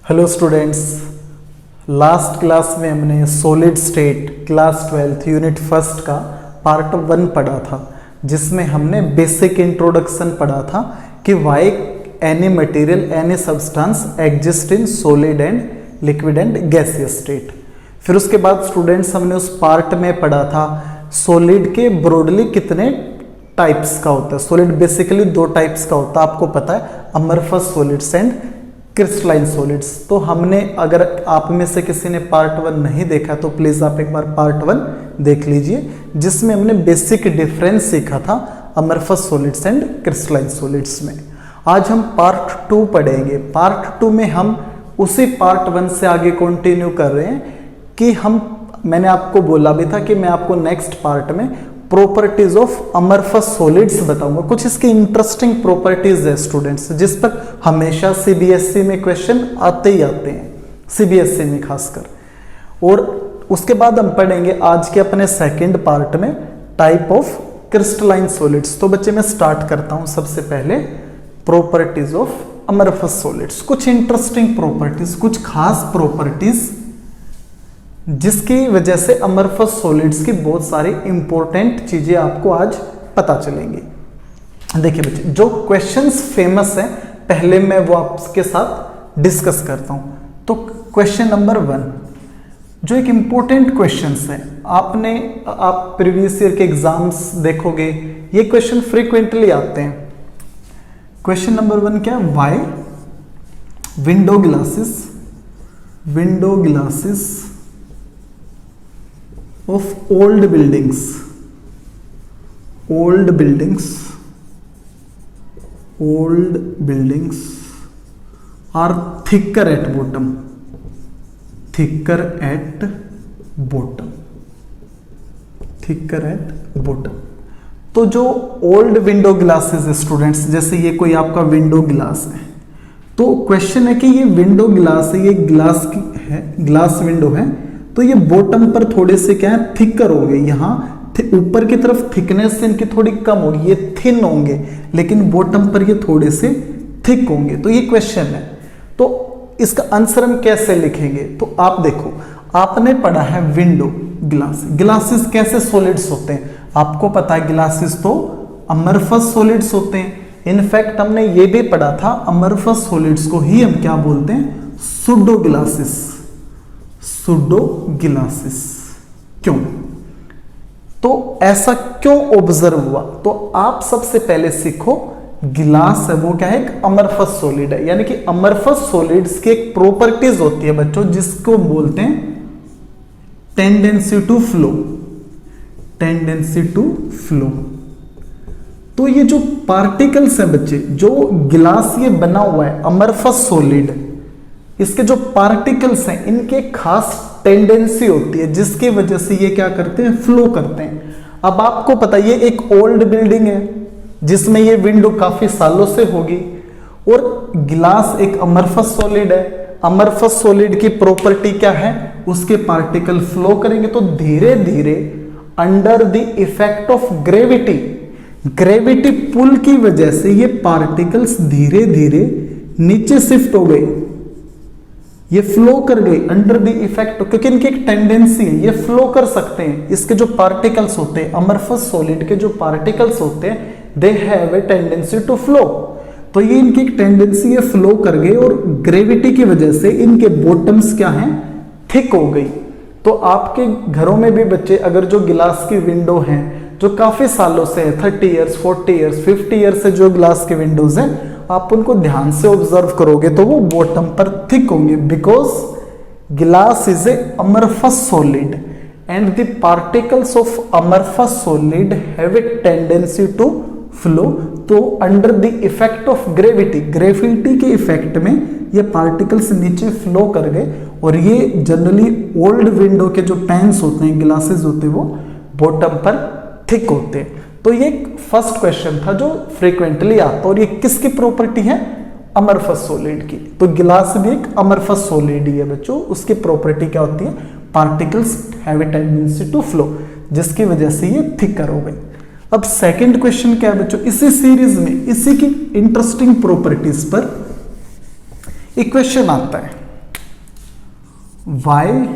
Hello students, last class में हमने solid state class 12 unit first का पार्ट 1 पढ़ा था, जिसमें हमने बेसिक इंट्रोडक्शन पढ़ा था कि why any material any substance exist in solid and liquid and gaseous state. फिर उसके बाद स्टूडेंट्स हमने उस पार्ट में पढ़ा था सॉलिड के ब्रॉडली कितने टाइप्स का होता है। सॉलिड बेसिकली 2 टाइप्स का होता है, आपको पता है, amorphous solids and crystalline solids. तो हमने, अगर आप में से किसी ने पार्ट 1 नहीं देखा तो प्लीज आप एक बार पार्ट 1 देख लीजिए, जिसमें हमने बेसिक डिफरेंस सीखा था amorphous solids and crystalline solids में। आज हम पार्ट 2 पढ़ेंगे। पार्ट 2 में हम उसी पार्ट 1 से आगे कंटिन्यू कर रहे हैं कि मैंने आपको बोला भी था कि मैं आपको नेक्स्ट पार्ट में प्रॉपर्टीज ऑफ अमरफस सॉलिड्स बताऊंगा। कुछ इसकी इंटरेस्टिंग प्रॉपर्टीज है स्टूडेंट्स, जिस पर हमेशा सीबीएसई में क्वेश्चन आते ही आते हैं, सीबीएसई में खासकर। और उसके बाद हम पढ़ेंगे आज के अपने सेकंड पार्ट में टाइप ऑफ क्रिस्टलाइन सॉलिड्स। तो बच्चे मैं स्टार्ट करता हूं सबसे पहले प्रॉपर्टीज ऑफ अमरफस सॉलिड्स। कुछ इंटरेस्टिंग प्रॉपर्टीज, कुछ खास प्रॉपर्टीज जिसकी वजह से अमरफस सॉलिड्स की बहुत सारी इंपॉर्टेंट चीजें आपको आज पता चलेंगी। देखिए बच्चे, जो क्वेश्चंस फेमस हैं पहले मैं वो आपके साथ डिस्कस करता हूं। तो क्वेश्चन नंबर 1 जो एक इंपॉर्टेंट क्वेश्चंस है, आप प्रीवियस ईयर के एग्जाम्स देखोगे, ये क्वेश्चन फ्रीक्वेंटली आते हैं। क्वेश्चन नंबर 1 क्या है? Why window glasses of old buildings are thicker at bottom। तो जो ओल्ड विंडो ग्लासेस है स्टूडेंट्स, जैसे ये कोई आपका विंडो ग्लास है, तो क्वेश्चन है कि ये विंडो ग्लास है, ये ग्लास विंडो है, तो ये बॉटम पर थोड़े से क्या है, थिकर होंगे। यहाँ ऊपर की तरफ थिकनेस इनकी थोड़ी कम होगी, ये थिन होंगे, लेकिन बॉटम पर ये थोड़े से थिक होंगे। तो ये क्वेश्चन है, तो इसका आंसर हम कैसे लिखेंगे? तो आप देखो, आपने पढ़ा है विंडो ग्लासेस कैसे सॉलिड्स होते हैं, आपको पता है ग्लासेस तो अमरफस सॉलिड्स होते हैं। इनफैक्ट हमने ये भी पढ़ा था अमरफस सॉलिड्स को ही हम क्या बोलते हैं? Pseudo glasses. क्यों? तो ऐसा क्यों ऑब्जर्व हुआ? तो आप सबसे पहले सीखो, गिलास है वो क्या है? एक अमरफस सॉलिड है। यानी कि अमरफस सॉलिड्स की एक प्रॉपर्टीज होती है बच्चों, जिसको बोलते हैं टेंडेंसी टू फ्लो। तो ये जो पार्टिकल्स है बच्चे, जो गिलास ये बना हुआ है अमरफस सॉलिड, इसके जो पार्टिकल्स हैं इनके खास टेंडेंसी होती है, जिसकी वजह से ये क्या करते हैं? फ्लो करते हैं। अब आपको पता है ये एक ओल्ड बिल्डिंग है जिसमें ये विंडो काफी सालों से होगी, और गिलास एक अमरफस सॉलिड है। अमरफस सॉलिड की प्रॉपर्टी क्या है? उसके पार्टिकल फ्लो करेंगे तो धीरे धीरे under the effect of gravity pull की वजह से ये पार्टिकल्स धीरे धीरे नीचे शिफ्ट हो गए, ये फ्लो कर गए अंडर द इफेक्ट, क्योंकि इनकी एक टेंडेंसी है, ये फ्लो कर सकते हैं। इसके जो पार्टिकल्स होते हैं, अमरफस सॉलिड के जो पार्टिकल्स होते हैं, they have a tendency to flow. तो ये इनकी एक टेंडेंसी है, फ्लो कर गए, और ग्रेविटी की वजह से इनके बॉटम्स क्या हैं? थिक हो गई। तो आपके घरों में भी बच्चे, अगर जो गिलास की विंडो हैं जो काफी सालों से है, 30 ईयर्स 40 ईयर्स 50 ईयर्स से जो ग्लास की विंडोज हैं, आप उनको ध्यान से ऑब्जर्व करोगे तो वो बॉटम पर थिक होंगे, because glass is a amorphous solid and the particles of amorphous solid have a tendency to flow. तो under the effect of gravity के इफेक्ट में ये पार्टिकल्स नीचे फ्लो कर गए, और ये जनरली ओल्ड विंडो के जो पैन्स होते हैं, ग्लासेस होते हैं, वो बॉटम पर थिक होते हैं। तो ये फर्स्ट क्वेश्चन था जो फ्रीक्वेंटली आता, और ये किसकी प्रॉपर्टी है? अमरफस सॉलिड की। तो गिलास भी एक अमरफस सॉलिड ही है बच्चों, उसकी प्रॉपर्टी क्या होती है? Particles have a tendency to flow, जिसकी वजह से ये थिकर हो गए। अब सेकंड क्वेश्चन क्या है बच्चों, इसी सीरीज में इसी की इंटरेस्टिंग प्रॉपर्टीज पर एक क्वेश्चन आता है। वाई,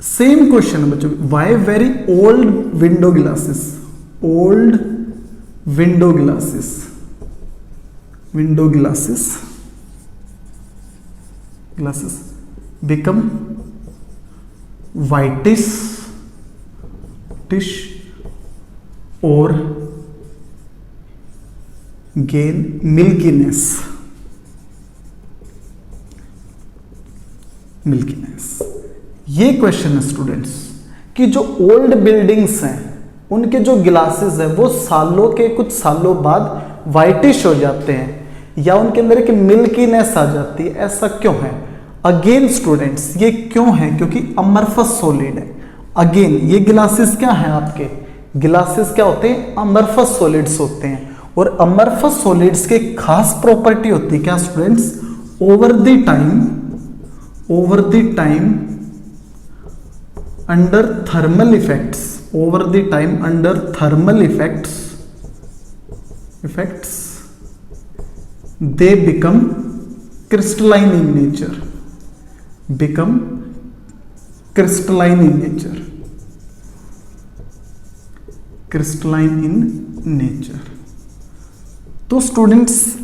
सेम क्वेश्चन बच्चों, why very old window glasses, old window glasses, window glasses, glasses become whitish और gain milkiness, ये क्वेश्चन है स्टूडेंट्स कि जो ओल्ड बिल्डिंग्स हैं उनके जो ग्लासेस हैं वो सालों के कुछ सालों बाद वाइटिश हो जाते हैं या उनके अंदर एक मिल्कीनेस आ जाती है, ऐसा क्यों है? अगेन स्टूडेंट्स ये क्यों है? क्योंकि अमरफस सॉलिड है। अगेन ये ग्लासेस क्या है आपके? ग्लासेस क्या होते हैं? अमरफस सॉलिड्स होते हैं। और अमरफस सॉलिड्स के खास प्रॉपर्टी होती है क्या students? Over the time under thermal effects, over the time under thermal effects they become crystalline in nature, become crystalline in nature, crystalline in nature। तो स्टूडेंट्स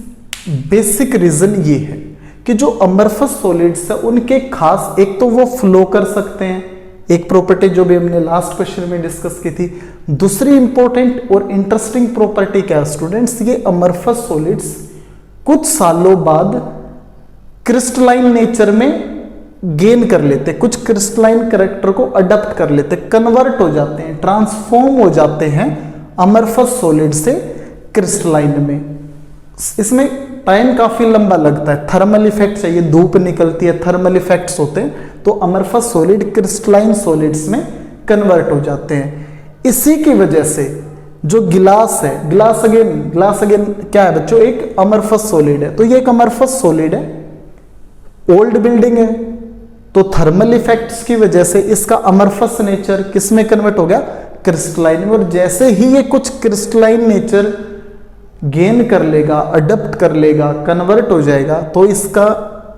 बेसिक रीजन ये है कि जो अमरफस सॉलिड्स है उनके खास, एक तो वो फ्लो कर सकते हैं, एक प्रॉपर्टी जो भी हमने लास्ट क्वेश्चन में डिस्कस की थी। दूसरी इंपॉर्टेंट और इंटरेस्टिंग प्रॉपर्टी क्या है स्टूडेंट्स? ये अमरफस सॉलिड्स कुछ सालों बाद क्रिस्टलाइन नेचर में गेन कर लेते, कुछ क्रिस्टलाइन कैरेक्टर को अडॉप्ट कर लेते, कन्वर्ट हो जाते हैं, ट्रांसफॉर्म हो जाते हैं अमरफस सॉलिड से क्रिस्टलाइन में। इसमें टाइम काफी लंबा लगता है, थर्मल इफेक्ट चाहिए, धूप निकलती है, थर्मल इफेक्ट्स होते हैं, तो अमरफस सॉलिड क्रिस्टलाइन सॉलिड्स में कन्वर्ट हो जाते हैं। इसी की वजह से जो गिलास है, ग्लास अगेन क्या है बच्चों? एक अमरफस सॉलिड है। तो ये एक अमरफस सॉलिड है, ओल्ड बिल्डिंग है, तो थर्मल इफेक्ट्स की वजह से इसका अमरफस नेचर किस में कन्वर्ट हो गया? क्रिस्टलाइन में। और जैसे ही ये कुछ क्रिस्टलाइन नेचर गेन कर लेगा, अडॉप्ट कर लेगा, कन्वर्ट हो जाएगा, तो इसका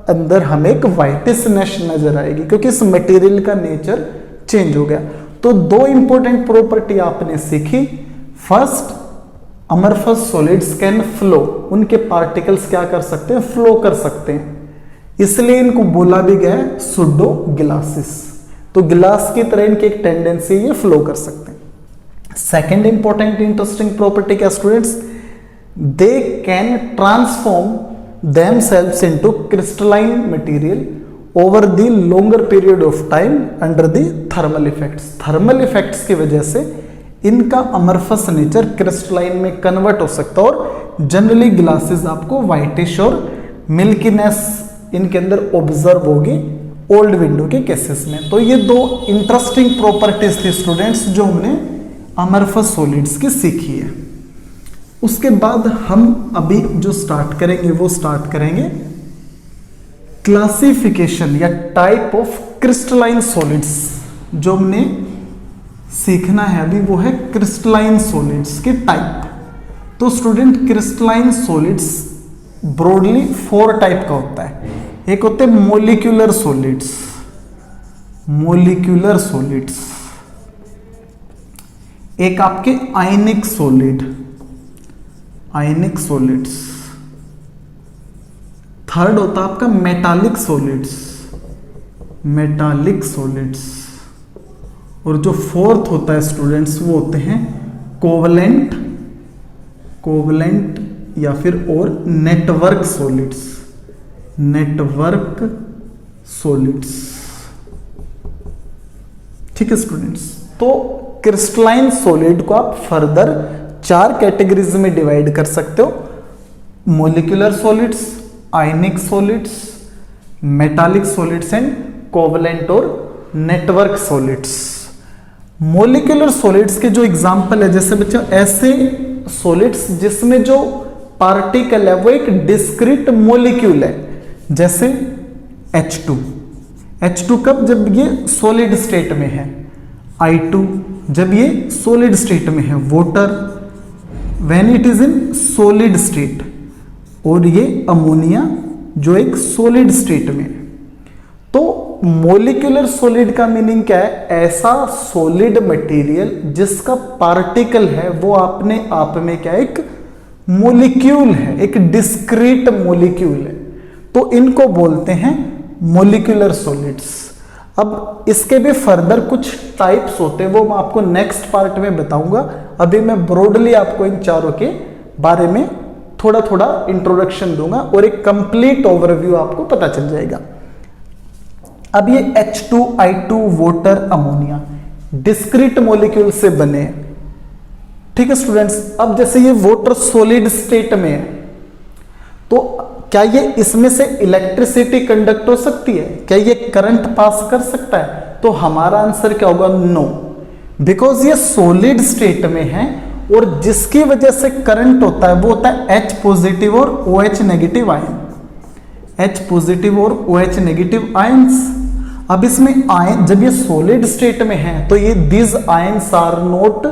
अंदर हमें एक वाइटिशनेस नजर आएगी क्योंकि इस मटेरियल का नेचर चेंज हो गया। तो दो इंपॉर्टेंट प्रॉपर्टी आपने सीखी। First, amorphous solids can flow, उनके पार्टिकल्स क्या कर सकते हैं? फ्लो कर सकते हैं, इसलिए इनको बोला भी गया है सुडो ग्लासेस। तो ग्लास की तरह इनकी एक टेंडेंसी, ये फ्लो कर सकते हैं। सेकेंड इंपॉर्टेंट इंटरेस्टिंग प्रॉपर्टी क्या students? They can transform themselves into crystalline material over the longer period of time under the thermal effects। Thermal effects की वजह से इनका अमरफस नेचर क्रिस्टलाइन में कन्वर्ट हो सकता है और जनरली ग्लासेस आपको व्हाइटिश और मिल्कीनेस इनके अंदर ऑब्जर्व होगी ओल्ड विंडो के केसेस में। तो ये दो इंटरेस्टिंग प्रॉपर्टीज थी स्टूडेंट्स जो हमने अमरफस सॉलिड्स की सीखी है। उसके बाद हम अभी जो स्टार्ट करेंगे वो स्टार्ट करेंगे क्लासिफिकेशन या टाइप ऑफ क्रिस्टलाइन सॉलिड्स। जो हमने सीखना है अभी वो है क्रिस्टलाइन सॉलिड्स के टाइप। तो student crystalline solids broadly 4 type का होता है। एक होते हैं मोलिक्यूलर सॉलिड्स, मोलिक्यूलर सॉलिड्स, एक आपके आयनिक सॉलिड, आयनिक सॉलिड्स, थर्ड होता है आपका मेटालिक सॉलिड्स, मेटालिक सॉलिड्स, और जो फोर्थ होता है स्टूडेंट्स वो होते हैं कोवलेंट, कोवलेंट या फिर और नेटवर्क सॉलिड्स, नेटवर्क सॉलिड्स। ठीक है स्टूडेंट्स, तो क्रिस्टलाइन सॉलिड को आप फर्दर 4 कैटेगरीज में डिवाइड कर सकते हो, molecular solids, ionic solids, metallic solids and covalent और नेटवर्क सॉलिड्स। मोलिकुलर सॉलिड्स के जो एग्जांपल है, जैसे बच्चों ऐसे सॉलिड्स जिसमें जो पार्टिकल है वो एक डिस्क्रीट मोलिक्यूल है, जैसे H2, H2 कब? जब ये सॉलिड स्टेट में है, I2 जब ये सॉलिड स्टेट में है, water when it is in solid state, और ये अमोनिया जो एक सॉलिड स्टेट में। तो मोलिकुलर सॉलिड का मीनिंग क्या है? ऐसा सॉलिड मटेरियल जिसका पार्टिकल है वो अपने आप में क्या है? एक मोलिक्यूल है, एक डिस्क्रीट मोलिक्यूल है। तो इनको बोलते हैं मोलिकुलर सॉलिड्स। अब इसके भी फर्दर कुछ टाइप्स होते हैं, वो मैं आपको नेक्स्ट पार्ट में बताऊंगा। अभी मैं ब्रॉडली आपको इन चारों के बारे में थोड़ा थोड़ा इंट्रोडक्शन दूंगा और एक कंप्लीट ओवरव्यू आपको पता चल जाएगा। अब ये H2I2 water ammonia discrete molecule से बने हैं, ठीक है स्टूडेंट्स। अब जैसे ये वाटर सॉलिड स्टेट में है, तो क्या ये इसमें से इलेक्ट्रिसिटी कंडक्ट हो सकती है? क्या ये करंट पास कर सकता है? तो हमारा आंसर क्या होगा? नो, बिकॉज ये सॉलिड स्टेट में है और जिसकी वजह से करंट होता है वो होता है H पॉजिटिव और OH negative ion, H positive और OH नेगेटिव आयंस। अब इसमें आयन, जब ये सॉलिड स्टेट में है तो ये this ions are not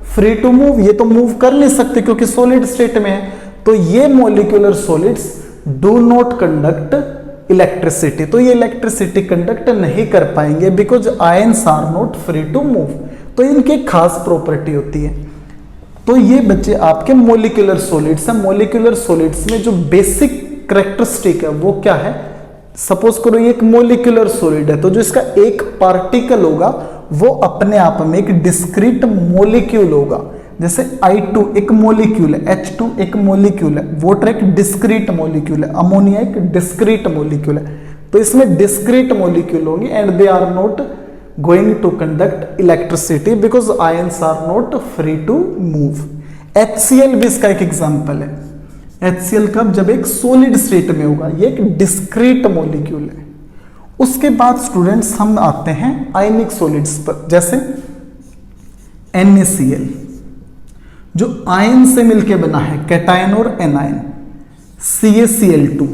free to move, ये तो मूव कर नहीं सकते क्योंकि सॉलिड स्टेट में है। तो ये molecular solids do not conduct electricity, तो ये इलेक्ट्रिसिटी कंडक्ट नहीं कर पाएंगे because ions are not free to move. तो इनकी खास प्रॉपर्टी होती है। तो ये बच्चे आपके मोलिकुलर सॉलिड्स हैं। मोलिकुलर सॉलिड्स में जो बेसिक कैरेक्टरिस्टिक है वो क्या है? सपोज करो ये एक मोलिकुलर सॉलिड है, तो जो इसका एक पार्टिकल होगा वो अपने आप में एक डिस्क्रीट मोलिक्यूल होगा। जैसे I2 एक मोलिक्यूल है, H2 एक मोलिक्यूल है, वाटर एक डिस्क्रीट मोलिक्यूल है, अमोनिया एक डिस्क्रीट मोलिक्यूल है। तो इसमें डिस्क्रीट मोलिक्यूल होंगे and they are not going to conduct electricity because ions are not free to move. HCl भी इसका एक एग्जांपल है। HCl कब? जब एक सॉलिड स्टेट में होगा, ये एक डिस्क्रीट मोलिक्यूल है। उसके बाद स्टूडेंट्स हम आते हैं आयनिक सॉलिड्स पर, जैसे NaCl जो आयन से मिलके बना है, कैटायन और एनायन। CaCl2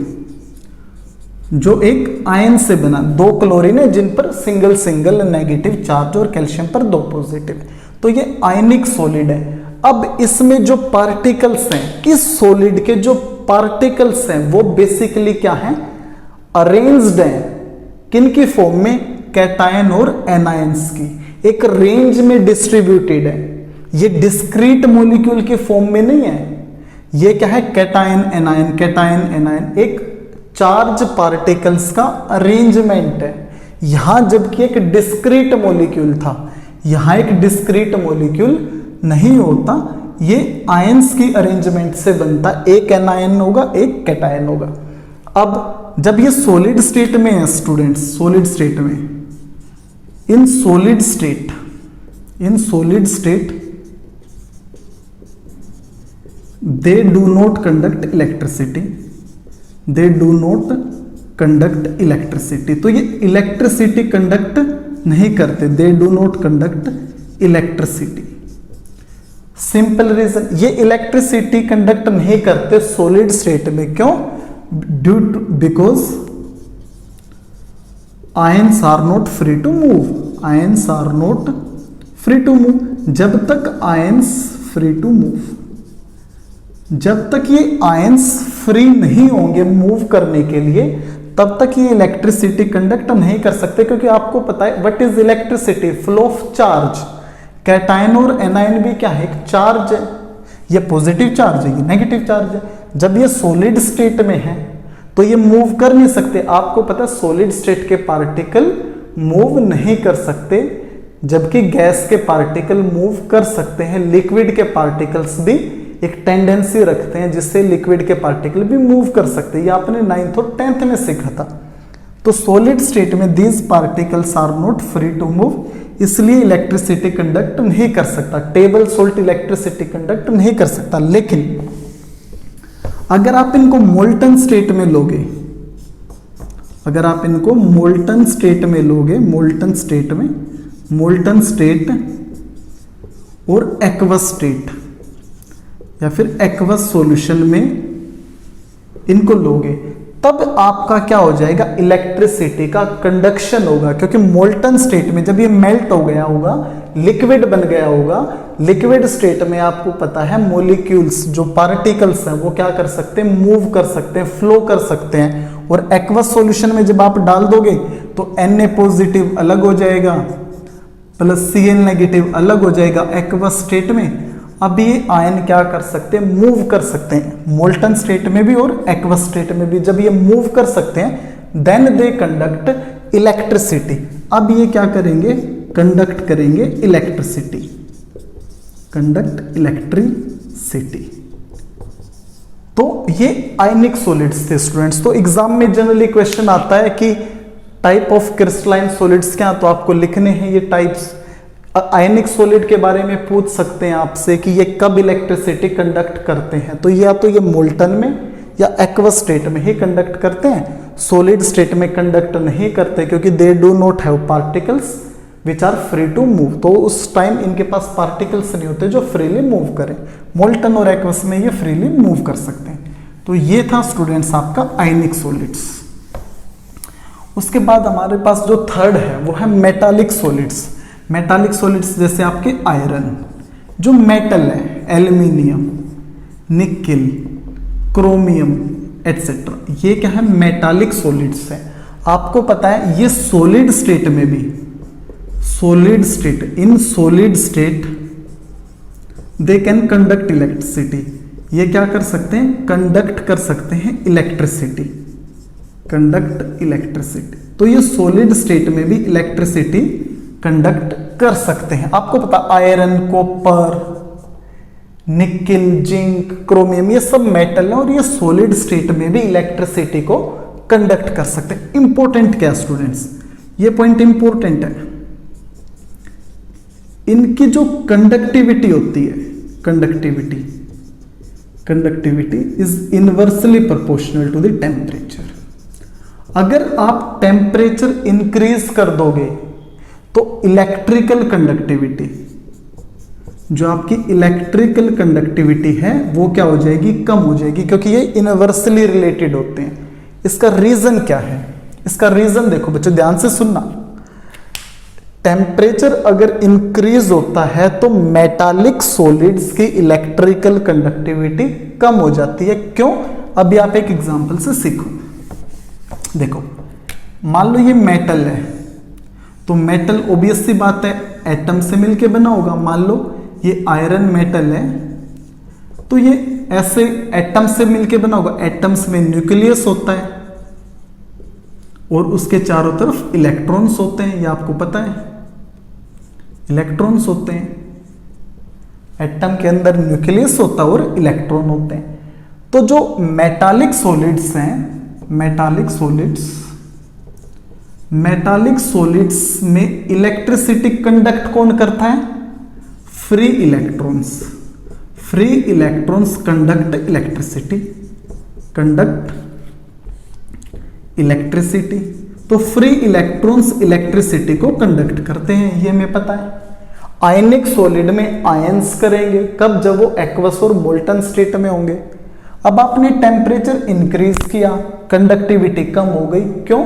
जो एक आयन से बना, दो क्लोरीन है जिन पर सिंगल सिंगल नेगेटिव चार्ज और कैल्शियम पर दो पॉजिटिव, तो ये आयनिक सॉलिड है। अब इसमें जो पार्टिकल्स हैं, इस सॉलिड के जो पार्टिकल्स हैं वो बेसिकली क्या हैं? अरेंज्ड हैं किन की फॉर्म में? कैटायन और एनायंस की एक रेंज में डिस्ट्रीब्यूटेड है। ये डिस्क्रीट मॉलिक्यूल की फॉर्म में नहीं है। ये क्या है? कैटायन एनायन, कैटायन एनायन, एक चार्ज पार्टिकल्स का अरेंजमेंट है। यहां जबकि एक डिस्क्रीट मॉलिक्यूल था, यहां एक डिस्क्रीट मॉलिक्यूल नहीं होता, ये आयंस की अरेंजमेंट से बनता, एक एनायन होगा एक कैटायन होगा। अब जब ये सॉलिड स्टेट में है स्टूडेंट्स, सॉलिड स्टेट में, in solid state they do not conduct electricity, they do not conduct electricity. तो ये इलेक्ट्रिसिटी कंडक्ट नहीं करते, they do not conduct electricity. Simple reason, ये इलेक्ट्रिसिटी कंडक्ट नहीं करते सॉलिड स्टेट में, क्यों? Due to because ions are not free to move, ions are not free to move. जब तक आयंस फ्री टू मूव, जब तक ये आयंस फ्री नहीं होंगे मूव करने के लिए, तब तक ये इलेक्ट्रिसिटी कंडक्ट नहीं कर सकते। क्योंकि आपको पता है what is electricity? Flow of charge. Cation और एनायन भी क्या है? एक चार्ज है, ये पॉजिटिव चार्ज है, ये नेगेटिव चार्ज है। जब ये सॉलिड स्टेट में है तो ये मूव कर नहीं सकते। आपको पता है सॉलिड स्टेट के पार्टिकल मूव नहीं कर सकते, जबकि गैस के पार्टिकल मूव कर सकते हैं। लिक्विड के पार्टिकल्स भी एक टेंडेंसी रखते हैं जिससे लिक्विड के पार्टिकल भी मूव कर सकते हैं। ये आपने 9th और 10th में सीखा था। तो सॉलिड स्टेट में these particles are not free to move, इसलिए इलेक्ट्रिसिटी कंडक्ट नहीं कर सकता। टेबल सॉल्ट इलेक्ट्रिसिटी कंडक्ट नहीं कर सकता। लेकिन अगर आप इनको मोल्टन स्टेट में लोगे, अगर आप इनको मोल्टन स्टेट में लोगे, मोल्टन स्टेट और एक्वस स्टेट या फिर एक्वस सॉल्यूशन में इनको लोगे, तब आपका क्या हो जाएगा, इलेक्ट्रिसिटी का कंडक्शन होगा, क्योंकि मोल्टन स्टेट में जब ये मेल्ट हो गया होगा, लिक्विड बन गया होगा, लिक्विड स्टेट में आपको पता है मॉलिक्यूल्स जो पार्टिकल्स हैं वो क्या कर सकते हैं, मूव कर सकते हैं, फ्लो कर सकते हैं। और एक्वस सॉल्यूशन में जब आप डाल दोगे तो Na पॉजिटिव अलग हो जाएगा प्लस Cl नेगेटिव अलग हो जाएगा एक्वस स्टेट में। अब ये आयन क्या कर सकते हैं, मूव कर सकते हैं, मोल्टन स्टेट में भी और एक्वस स्टेट में भी। जब ये मूव कर सकते हैं देन दे कंडक्ट इलेक्ट्रिसिटी। अब ये क्या करेंगे, कंडक्ट करेंगे इलेक्ट्रिसिटी, कंडक्ट इलेक्ट्रिसिटी। तो ये आयनिक सॉलिड्स थे स्टूडेंट्स। तो एग्जाम में जनरली क्वेश्चन आता है कि टाइप ऑफ क्रिस्टलाइन सॉलिड्स क्या, तो आपको लिखने हैं ये टाइप्स। आयनिक सॉलिड के बारे में पूछ सकते हैं आपसे कि ये कब इलेक्ट्रिसिटी कंडक्ट करते हैं, तो या तो ये मोल्टन में या एक्वस स्टेट में ही कंडक्ट करते हैं, सॉलिड स्टेट में कंडक्ट नहीं करते, क्योंकि they do not have particles which are free to move. तो उस टाइम इनके पास पार्टिकल्स नहीं होते जो फ्रीली मूव करें। मोल्टन और एक्वस में ये फ्रीली मूव कर सकते हैं। तो ये था स्टूडेंट्स आपका आयनिक सॉलिड्स। उसके बाद हमारे पास जो थर्ड है वो है मेटालिक सॉलिड्स। मेटालिक सॉलिड्स जैसे आपके आयरन, जो मेटल है, एल्यूमिनियम, निकेल, क्रोमियम एटसेट्रा, ये क्या है, मेटालिक सॉलिड्स है। आपको पता है ये सॉलिड स्टेट में भी, solid state, in solid state they can conduct electricity. ये क्या कर सकते हैं, कंडक्ट कर सकते हैं इलेक्ट्रिसिटी, कंडक्ट इलेक्ट्रिसिटी। तो ये सॉलिड स्टेट में भी इलेक्ट्रिसिटी कंडक्ट कर सकते हैं। आपको पता iron, copper, nickel, zinc, chromium, ये सब मेटल है और ये सॉलिड स्टेट में भी इलेक्ट्रिसिटी को कंडक्ट कर सकते हैं। इंपॉर्टेंट क्या स्टूडेंट्स, ये पॉइंट इंपॉर्टेंट है। इनकी जो कंडक्टिविटी होती है, conductivity, conductivity is inversely proportional to the temperature. अगर आप टेम्परेचर इंक्रीज कर दोगे तो इलेक्ट्रिकल कंडक्टिविटी, जो आपकी इलेक्ट्रिकल कंडक्टिविटी है वो क्या हो जाएगी, कम हो जाएगी, क्योंकि ये इनवर्सली रिलेटेड होते हैं। इसका रीजन क्या है, इसका रीजन देखो बच्चों, ध्यान से सुनना। टेम्परेचर अगर इंक्रीज होता है तो मेटालिक सॉलिड्स की इलेक्ट्रिकल कंडक्टिविटी कम हो जाती है। क्यों, अभी आप एक एग्जांपल से सीखो। देखो मान लो ये मेटल है, तो मेटल ऑब्वियस सी बात है एटम से मिलके बना होगा। मान लो ये आयरन मेटल है तो ये ऐसे एटम से मिलके बना होगा। एटम्स में न्यूक्लियस होता है और उसके चारों तरफ इलेक्ट्रॉन्स होते हैं, ये आपको पता है, इलेक्ट्रॉन्स होते हैं। एटम के अंदर न्यूक्लियस होता है और इलेक्ट्रॉन होते हैं। तो जो मेटालिक सॉलिड्स हैं, मेटालिक सॉलिड्स, मेटालिक सॉलिड्स में इलेक्ट्रिसिटी कंडक्ट कौन करता है, free electrons. Free electrons conduct electricity, conduct electricity. तो फ्री इलेक्ट्रॉन्स इलेक्ट्रिसिटी को कंडक्ट करते हैं, ये हमें पता है। आयनिक सॉलिड में आयंस करेंगे कब, जब वो एक्वस और मोल्टन स्टेट में होंगे। अब आपने टेम्परेचर इंक्रीज किया, कंडक्टिविटी कम हो गई। क्यों,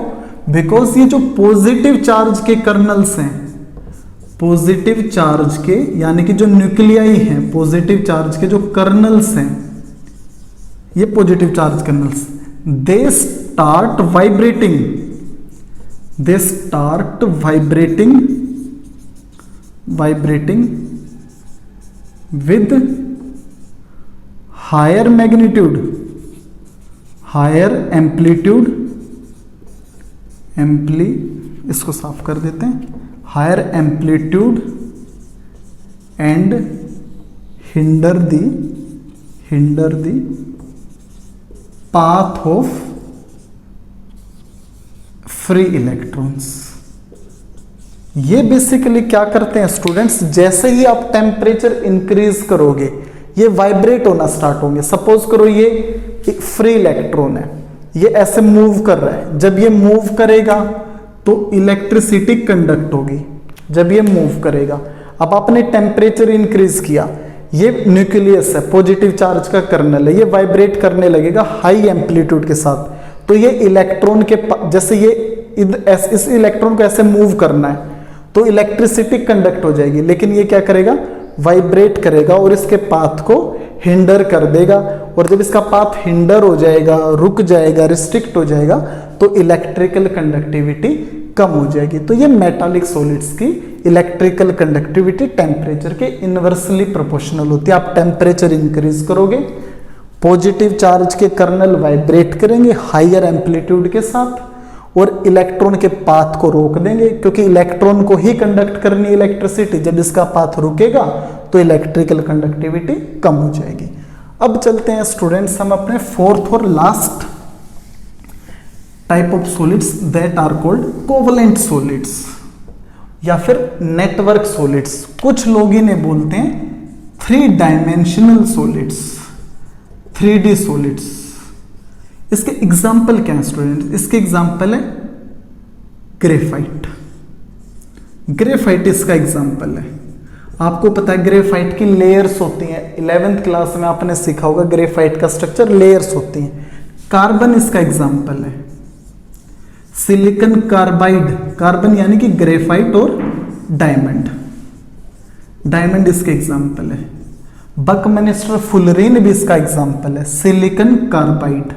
बिकॉज ये जो पॉजिटिव चार्ज के कर्नल्स हैं, पॉजिटिव चार्ज के यानी कि जो न्यूक्लियाई हैं, पॉजिटिव चार्ज के जो कर्नल्स हैं, ये positive charge kernels, they start vibrating, they start vibrating, vibrating with higher magnitude, higher amplitude, इसको साफ कर देते हैं, higher amplitude and hinder the path of free electrons. ये बेसिकली क्या करते हैं स्टूडेंट्स, जैसे ही आप टेम्परेचर इंक्रीज करोगे ये वाइब्रेट होना स्टार्ट होंगे। सपोज करो ये एक फ्री इलेक्ट्रॉन है, ये ऐसे मूव कर रहा है। जब ये मूव करेगा तो इलेक्ट्रिसिटी कंडक्ट होगी, जब ये मूव करेगा। अब आपने टेम्परेचर इंक्रीज किया, ये न्यूक्लियस है, पॉजिटिव चार्ज का कर्नल है, ये वाइब्रेट करने लगेगा हाई एम्पलीट्यूड के साथ। तो ये इलेक्ट्रॉन के जैसे ये इस इलेक्ट्रॉन को ऐसे मूव करना है तो इलेक्ट्रिसिटी कंडक्ट हो जाएगी, लेकिन ये क्या करेगा, वाइब्रेट करेगा और इसके पाथ को हिंडर कर देगा। और जब इसका पाथ हिंडर हो जाएगा, रुक जाएगा, रिस्ट्रिक्ट हो जाएगा, तो इलेक्ट्रिकल कंडक्टिविटी कम हो जाएगी। तो ये मेटालिक सॉलिड्स की इलेक्ट्रिकल कंडक्टिविटी टेम्परेचर के इनवर्सली प्रोपोर्शनल होती है। आप टेम्परेचर इंक्रीज करोगे, पॉजिटिव चार्ज के कर्नल वाइब्रेट करेंगे हाइयर एम्पलीट्यूड के साथ और इलेक्ट्रॉन के पाथ को रोक देंगे, क्योंकि इलेक्ट्रॉन को ही कंडक्ट करनी है इलेक्ट्रिसिटी। जब इसका पाथ रुकेगा तो इलेक्ट्रिकल कंडक्टिविटी कम हो जाएगी। अब चलते हैं स्टूडेंट्स हम अपने फोर्थ और last type of solids that are called covalent solids या फिर नेटवर्क सॉलिड्स। कुछ लोग इन्हें बोलते हैं 3 डायमेंशनल सॉलिड्स, 3D सॉलिड्स। इसके एग्जाम्पल क्या है स्टूडेंट? इसके एग्जाम्पल है ग्रेफाइट। ग्रेफाइट इसका एग्जाम्पल है। आपको पता है ग्रेफाइट की लेयर्स होती हैं, 11th क्लास में आपने सीखा होगा ग्रेफाइट का स्ट्रक्चर, लेयर्स होती हैं। कार्बन इसका एग्जाम्पल है, सिलिकॉन कार्बाइड, कार्बन यानी कि ग्रेफाइट और डायमंड, डायमंड इसके एग्जाम्पल है। बकमिस्टर फुलरीन भी इसका एग्जाम्पल है, सिलिकॉन कार्बाइड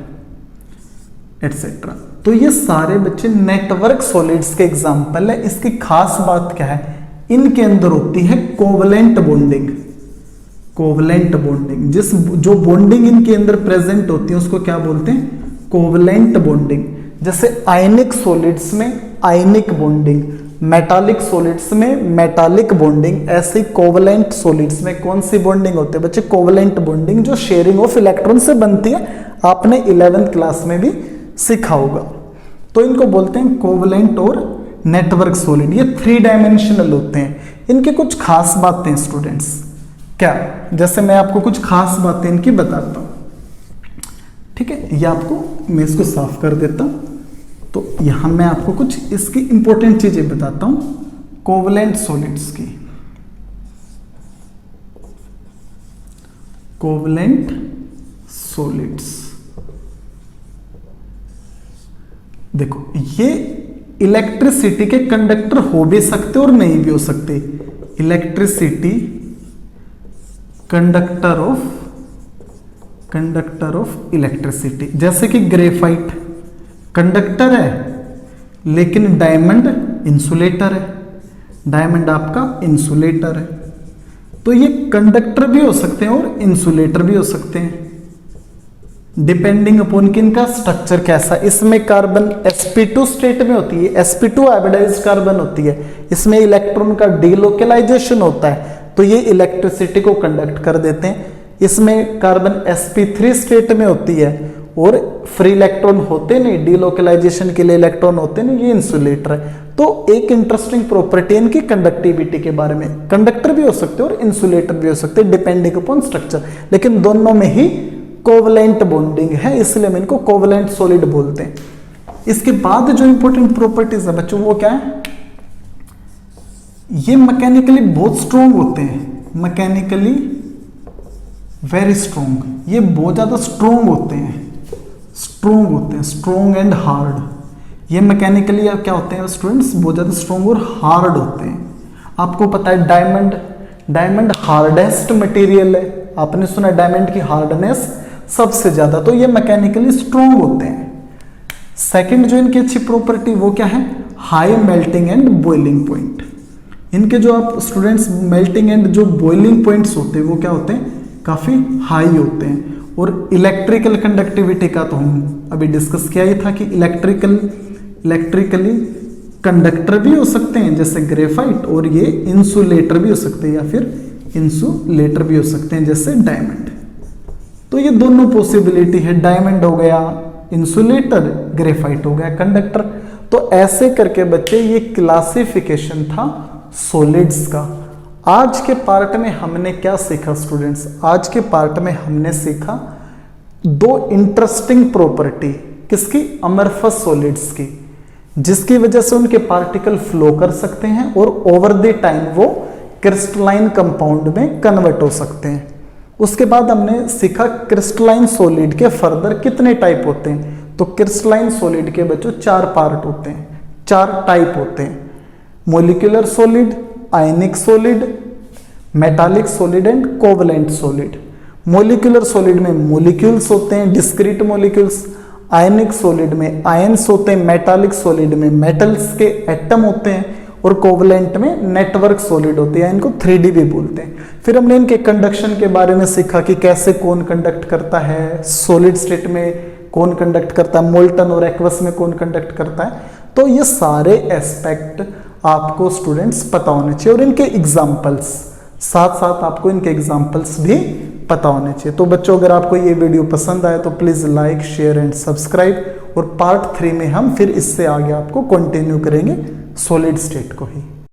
एटसेट्रा। तो ये सारे बच्चे नेटवर्क सॉलिड्स के एग्जाम्पल है। इसकी खास बात क्या है, इनके अंदर होती है कोवलेंट बॉन्डिंग। कोवलेंट बॉन्डिंग, जो बॉन्डिंग इनके अंदर प्रेजेंट होती है उसको क्या बोलते हैं, कोवलेंट बॉन्डिंग। जैसे आयनिक सॉलिड्स में आयनिक बॉन्डिंग, मेटालिक सॉलिड्स में मेटालिक बॉन्डिंग, ऐसे कोवलेंट सॉलिड्स में कौन सी बॉन्डिंग होती है बच्चे, कोवलेंट बॉन्डिंग, जो शेयरिंग ऑफ इलेक्ट्रॉन से बनती है। आपने 11th क्लास में भी सीखा होगा। तो इनको बोलते हैं कोवलेंट और नेटवर्क सॉलिड। ये 3 डायमेंशनल होते हैं। इनकी कुछ खास बातें स्टूडेंट्स क्या, जैसे मैं आपको कुछ खास बातें इनकी बताता हूं, ठीक है। ये आपको मैं इसको साफ कर देता हूं। तो यहां मैं आपको कुछ इसकी इंपॉर्टेंट चीजें बताता हूं कोवलेंट सॉलिड्स की। कोवलेंट सॉलिड्स, देखो ये इलेक्ट्रिसिटी के कंडक्टर हो भी सकते और नहीं भी हो सकते। इलेक्ट्रिसिटी कंडक्टर ऑफ इलेक्ट्रिसिटी, जैसे कि ग्रेफाइट कंडक्टर है लेकिन डायमंड इंसुलेटर है, डायमंड आपका इंसुलेटर है। तो ये कंडक्टर भी हो सकते हैं और इंसुलेटर भी हो सकते हैं, डिपेंडिंग अपॉन कि इनका स्ट्रक्चर कैसा। इसमें कार्बन sp2 स्टेट में होती है, sp2 हाइब्रिडाइज्ड कार्बन होती है, इसमें इलेक्ट्रॉन का डीलोकेलाइजेशन होता है तो ये इलेक्ट्रिसिटी को कंडक्ट कर देते हैं। इसमें कार्बन sp3 स्टेट में होती है और फ्री इलेक्ट्रॉन होते नहीं, डीलोकेलाइजेशन के लिए इलेक्ट्रॉन होते नहीं, ये इंसुलेटर है। तो एक इंटरेस्टिंग प्रॉपर्टी इनकी कंडक्टिविटी के बारे में, कंडक्टर भी हो सकते हैं और इंसुलेटर भी हो सकते हैं डिपेंडिंग अपॉन स्ट्रक्चर, लेकिन दोनों में ही कोवलेंट बॉन्डिंग है, इसलिए हम इनको कोवलेंट सॉलिड बोलते हैं। इसके बाद जो इंपॉर्टेंट प्रॉपर्टीज है बच्चों वो क्या है, ये मैकेनिकली बहुत स्ट्रॉन्ग होते हैं, मैकेनिकली वेरी स्ट्रॉन्ग, ये बहुत ज्यादा स्ट्रॉन्ग होते हैं, स्ट्रॉन्ग एंड हार्ड। ये मैकेनिकली क्या होते हैं स्टूडेंट्स, बहुत ज्यादा स्ट्रॉन्ग और हार्ड होते हैं। आपको पता है डायमंड हार्डेस्ट मटेरियल है, आपने सुना डायमंड की हार्डनेस सबसे ज्यादा, तो ये मैकेनिकली स्ट्रॉन्ग होते हैं। सेकंड जो इनकी अच्छी प्रॉपर्टी वो क्या है, high melting and boiling point. इनके जो आप स्टूडेंट्स मेल्टिंग एंड जो बॉइलिंग पॉइंट्स होते हैं वो क्या होते हैं, काफी हाई होते हैं। और इलेक्ट्रिकल कंडक्टिविटी का तो हम अभी डिस्कस किया ही था कि इलेक्ट्रिकली कंडक्टर भी हो सकते हैं जैसे ग्रेफाइट, और ये इंसुलेटर भी हो सकते हैं या फिर इंसुलेटर भी हो सकते हैं जैसे डायमंड। तो ये दोनों पॉसिबिलिटी है, डायमंड हो गया इंसुलेटर, ग्रेफाइट हो गया कंडक्टर। तो ऐसे करके बच्चे ये क्लासिफिकेशन था सॉलिड्स का। आज के पार्ट में हमने क्या सीखा स्टूडेंट्स, आज के पार्ट में हमने सीखा 2 इंटरेस्टिंग प्रॉपर्टी किसकी, अमरफस सॉलिड्स की, जिसकी वजह से उनके पार्टिकल फ्लो कर सकते हैं और ओवर द टाइम वो क्रिस्टलाइन कंपाउंड में कन्वर्ट हो सकते हैं। उसके बाद हमने सीखा क्रिस्टलाइन सॉलिड के फर्दर कितने टाइप होते हैं, तो क्रिस्टलाइन सॉलिड के बच्चों 4 पार्ट होते हैं, 4 टाइप होते हैं, molecular solid, ionic solid, metallic solid and covalent solid. Molecular solid में मोलिक्यूल्स होते हैं, डिस्क्रीट मोलिक्यूल्स। आयनिक सॉलिड में आयंस होते हैं, मेटालिक सॉलिड में मेटल्स के एटम होते हैं, और कोवलेंट में नेटवर्क सॉलिड होते हैं, इनको 3D भी बोलते हैं। फिर हमने इनके कंडक्शन के बारे में सीखा कि कैसे कौन कंडक्ट करता है, सॉलिड स्टेट में कौन कंडक्ट करता है, मोल्टन और एक्वस में कौन कंडक्ट करता है। तो ये सारे एस्पेक्ट आपको स्टूडेंट्स पता होने चाहिए, और इनके एग्जाम्पल्स साथ साथ आपको इनके एग्जाम्पल्स भी पता होने चाहिए। तो बच्चों अगर आपको ये वीडियो पसंद आए तो please like, share and subscribe, और पार्ट 3 में हम फिर इससे आगे आपको कंटिन्यू करेंगे सॉलिड स्टेट को ही।